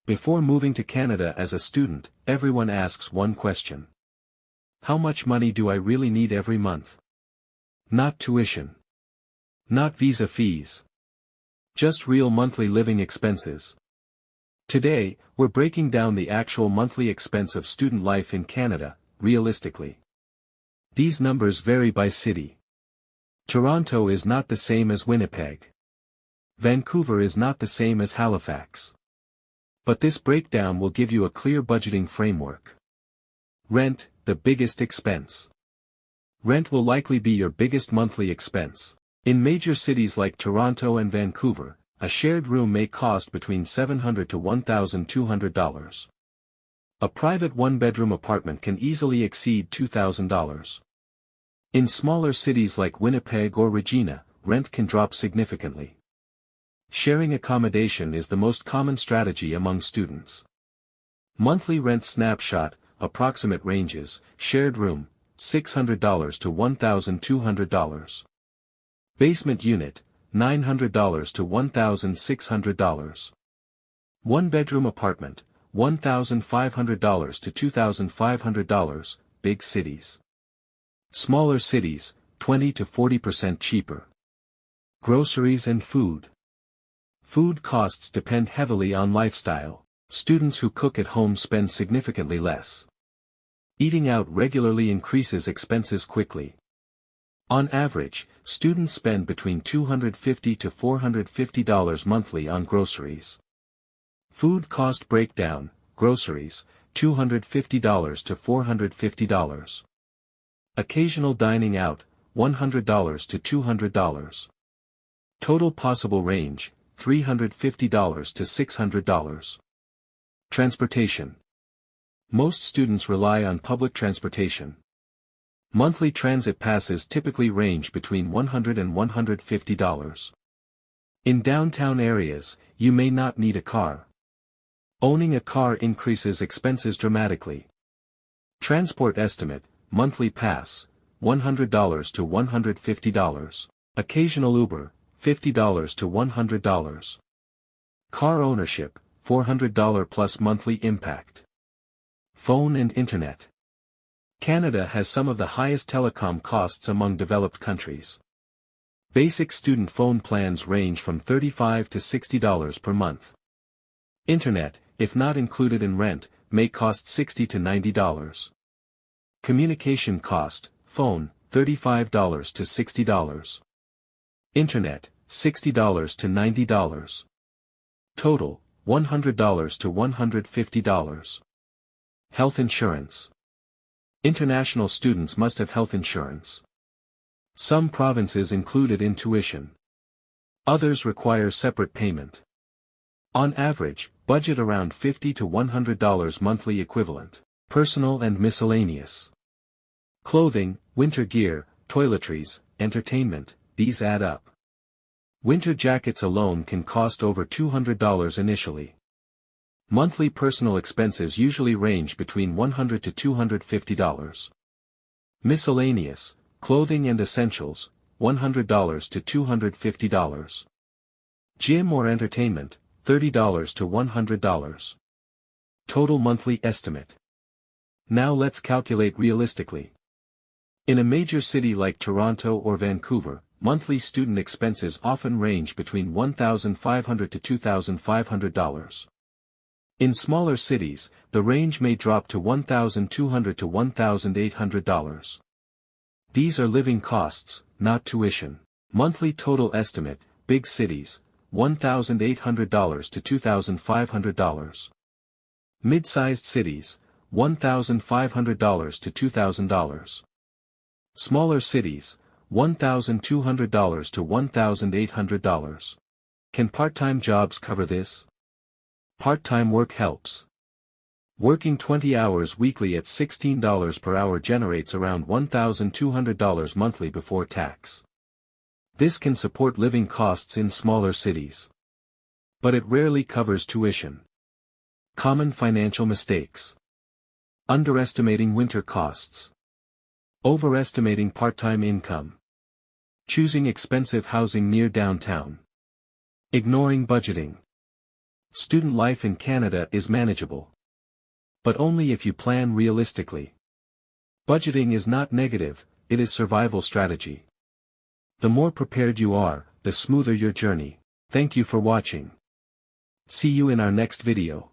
Before moving to Canada as a student, everyone asks one question. How much money do I really need every month? Not tuition. Not visa fees. Just real monthly living expenses. Today, we're breaking down the actual monthly expense of student life in Canada, realistically. These numbers vary by city. Toronto is not the same as Winnipeg. Vancouver is not the same as Halifax. But this breakdown will give you a clear budgeting framework. Rent, the biggest expense. Rent will likely be your biggest monthly expense. In major cities like Toronto and Vancouver, a shared room may cost between $700 to $1,200. A private one-bedroom apartment can easily exceed $2,000. In smaller cities like Winnipeg or Regina, rent can drop significantly. Sharing accommodation is the most common strategy among students. Monthly rent snapshot, approximate ranges, shared room, $600 to $1,200. Basement unit, $900 to $1,600. One-bedroom apartment, $1,500 to $2,500, big cities. Smaller cities, 20 to 40% cheaper. Groceries and food. Food costs depend heavily on lifestyle. Students who cook at home spend significantly less. Eating out regularly increases expenses quickly. On average, students spend between $250 to $450 monthly on groceries. Food cost breakdown, groceries, $250 to $450. Occasional dining out, $100 to $200. Total possible range, $350 to $600. Transportation. Most students rely on public transportation. Monthly transit passes typically range between $100 and $150. In downtown areas, you may not need a car. Owning a car increases expenses dramatically. Transport estimate, monthly pass, $100 to $150. Occasional Uber, $50 to $100. Car ownership, $400 plus monthly impact. Phone and internet. Canada has some of the highest telecom costs among developed countries. Basic student phone plans range from $35 to $60 per month. Internet, if not included in rent, may cost $60 to $90. Communication cost, phone, $35 to $60. Internet, $60 to $90. Total, $100 to $150. Health insurance. International students must have health insurance. Some provinces include it in tuition. Others require separate payment. On average, budget around $50 to $100 monthly equivalent. Personal and miscellaneous. Clothing, winter gear, toiletries, entertainment, these add up. Winter jackets alone can cost over $200 initially. Monthly personal expenses usually range between $100 to $250. Miscellaneous, clothing and essentials, $100 to $250. Gym or entertainment, $30 to $100. Total monthly estimate. Now let's calculate realistically. In a major city like Toronto or Vancouver, monthly student expenses often range between $1,500 to $2,500. In smaller cities, the range may drop to $1,200 to $1,800. These are living costs, not tuition. Monthly total estimate, big cities, $1,800 to $2,500. Mid-sized cities, $1,500 to $2,000. Smaller cities, $1,200 to $1,800. Can part-time jobs cover this? Part-time work helps. Working 20 hours weekly at $16 per hour generates around $1,200 monthly before tax. This can support living costs in smaller cities. But it rarely covers tuition. Common financial mistakes. Underestimating winter costs. Overestimating part-time income. Choosing expensive housing near downtown. Ignoring budgeting. Student life in Canada is manageable. But only if you plan realistically. Budgeting is not negative, it is survival strategy. The more prepared you are, the smoother your journey. Thank you for watching. See you in our next video.